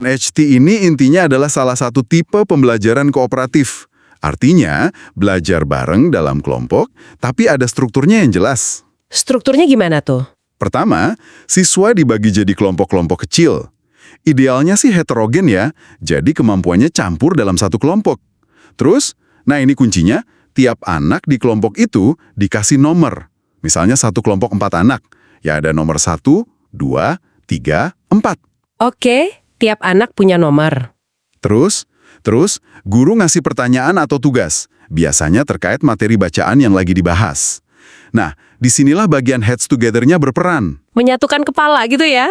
HT ini intinya adalah salah satu tipe pembelajaran kooperatif. Artinya, belajar bareng dalam kelompok, tapi ada strukturnya yang jelas. Strukturnya gimana tuh? Pertama, siswa dibagi jadi kelompok-kelompok kecil. Idealnya sih heterogen ya, jadi kemampuannya campur dalam satu kelompok. Terus, nah ini kuncinya, tiap anak di kelompok itu dikasih nomor. Misalnya satu kelompok 4 anak, ya ada nomor 1, 2, 3, 4. Oke, tiap anak punya nomor. Terus, guru ngasih pertanyaan atau tugas, biasanya terkait materi bacaan yang lagi dibahas. Nah, disinilah bagian heads together-nya berperan. Menyatukan kepala gitu ya?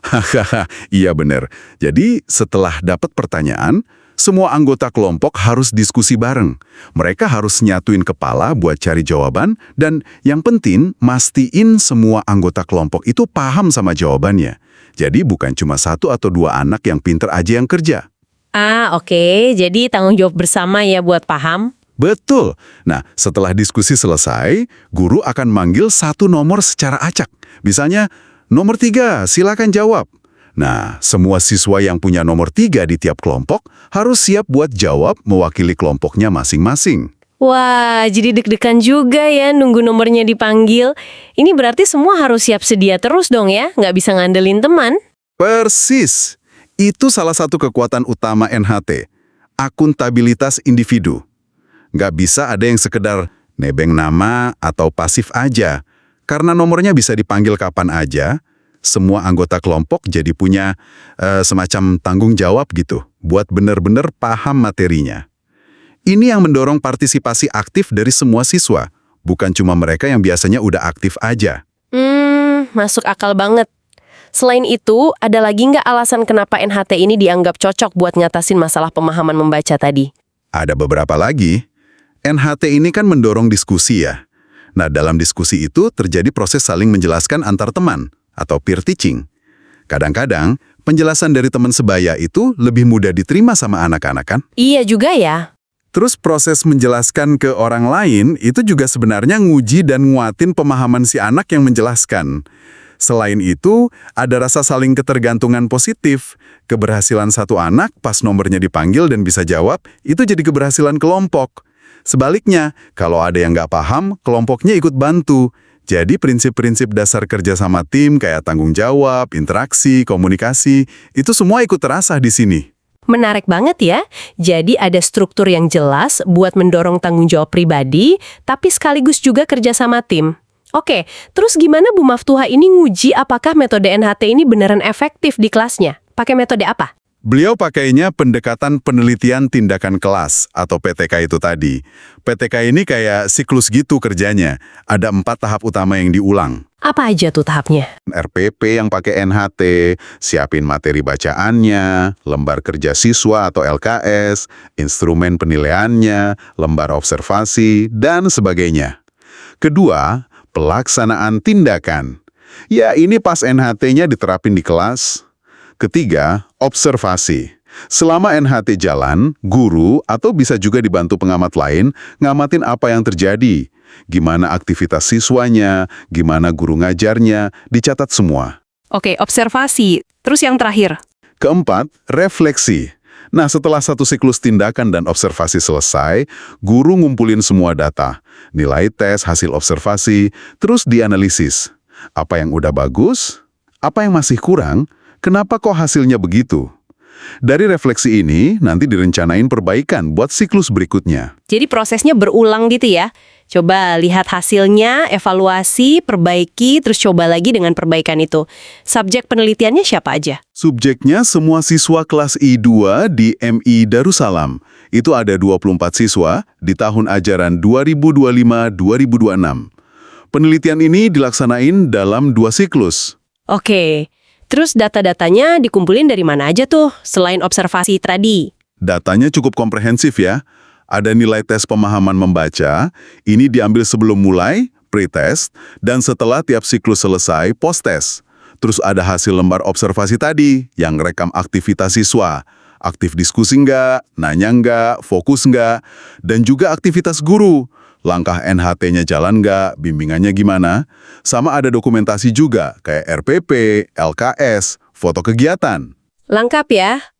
Hahaha, iya bener. Jadi, setelah dapat pertanyaan, semua anggota kelompok harus diskusi bareng. Mereka harus nyatuin kepala buat cari jawaban, dan yang penting, mastiin semua anggota kelompok itu paham sama jawabannya. Jadi bukan cuma 1 atau 2 anak yang pinter aja yang kerja. Ah, oke. Jadi tanggung jawab bersama ya buat paham. Betul. Nah, setelah diskusi selesai, guru akan manggil satu nomor secara acak. Misalnya, nomor 3, silakan jawab. Nah, semua siswa yang punya nomor 3 di tiap kelompok harus siap buat jawab mewakili kelompoknya masing-masing. Wah, jadi deg-degan juga ya nunggu nomornya dipanggil. Ini berarti semua harus siap sedia terus dong ya? Nggak bisa ngandelin teman? Persis. Itu salah satu kekuatan utama NHT. Akuntabilitas individu. Nggak bisa ada yang sekedar nebeng nama atau pasif aja. Karena nomornya bisa dipanggil kapan aja, semua anggota kelompok jadi punya semacam tanggung jawab gitu, buat benar-benar paham materinya. Ini yang mendorong partisipasi aktif dari semua siswa, bukan cuma mereka yang biasanya udah aktif aja. Masuk akal banget. Selain itu, ada lagi nggak alasan kenapa NHT ini dianggap cocok buat ngatasin masalah pemahaman membaca tadi? Ada beberapa lagi. NHT ini kan mendorong diskusi ya. Nah, dalam diskusi itu terjadi proses saling menjelaskan antar teman atau peer teaching. Kadang-kadang, penjelasan dari teman sebaya itu lebih mudah diterima sama anak-anak kan? Iya juga ya. Terus proses menjelaskan ke orang lain itu juga sebenarnya nguji dan nguatin pemahaman si anak yang menjelaskan. Selain itu, ada rasa saling ketergantungan positif. Keberhasilan satu anak pas nomornya dipanggil dan bisa jawab, itu jadi keberhasilan kelompok. Sebaliknya, kalau ada yang nggak paham, kelompoknya ikut bantu. Jadi prinsip-prinsip dasar kerja sama tim kayak tanggung jawab, interaksi, komunikasi, itu semua ikut terasah di sini. Menarik banget ya. Jadi ada struktur yang jelas buat mendorong tanggung jawab pribadi, tapi sekaligus juga kerja sama tim. Oke, terus gimana Bu Maftuha ini nguji apakah metode NHT ini beneran efektif di kelasnya? Pakai metode apa? Beliau pakainya pendekatan penelitian tindakan kelas atau PTK itu tadi. PTK ini kayak siklus gitu kerjanya. Ada 4 tahap utama yang diulang. Apa aja tuh tahapnya? RPP yang pakai NHT, siapin materi bacaannya, lembar kerja siswa atau LKS, instrumen penilaiannya, lembar observasi, dan sebagainya. Kedua, pelaksanaan tindakan. Ya, ini pas NHT-nya diterapin di kelas. Ketiga, observasi. Selama NHT jalan, guru atau bisa juga dibantu pengamat lain ngamatin apa yang terjadi. Gimana aktivitas siswanya, gimana guru ngajarnya, dicatat semua. Oke, observasi. Terus yang terakhir? Keempat, refleksi. Nah, setelah satu siklus tindakan dan observasi selesai, guru ngumpulin semua data, nilai tes, hasil observasi, terus dianalisis. Apa yang udah bagus? Apa yang masih kurang? Kenapa kok hasilnya begitu? Dari refleksi ini, nanti direncanain perbaikan buat siklus berikutnya. Jadi prosesnya berulang gitu ya? Coba lihat hasilnya, evaluasi, perbaiki, terus coba lagi dengan perbaikan itu. Subjek penelitiannya siapa aja? Subjeknya semua siswa kelas I2 di MI Darussalam. Itu ada 24 siswa di tahun ajaran 2025-2026. Penelitian ini dilaksanain dalam 2 siklus. Oke. Terus data-datanya dikumpulin dari mana aja tuh, selain observasi tadi? Datanya cukup komprehensif ya. Ada nilai tes pemahaman membaca, ini diambil sebelum mulai, pre-test, dan setelah tiap siklus selesai, post-test. Terus ada hasil lembar observasi tadi, yang rekam aktivitas siswa. Aktif diskusi nggak, nanya nggak, fokus nggak, dan juga aktivitas guru. Langkah NHT-nya jalan nggak, bimbingannya gimana. Sama ada dokumentasi juga, kayak RPP, LKS, foto kegiatan. Lengkap ya.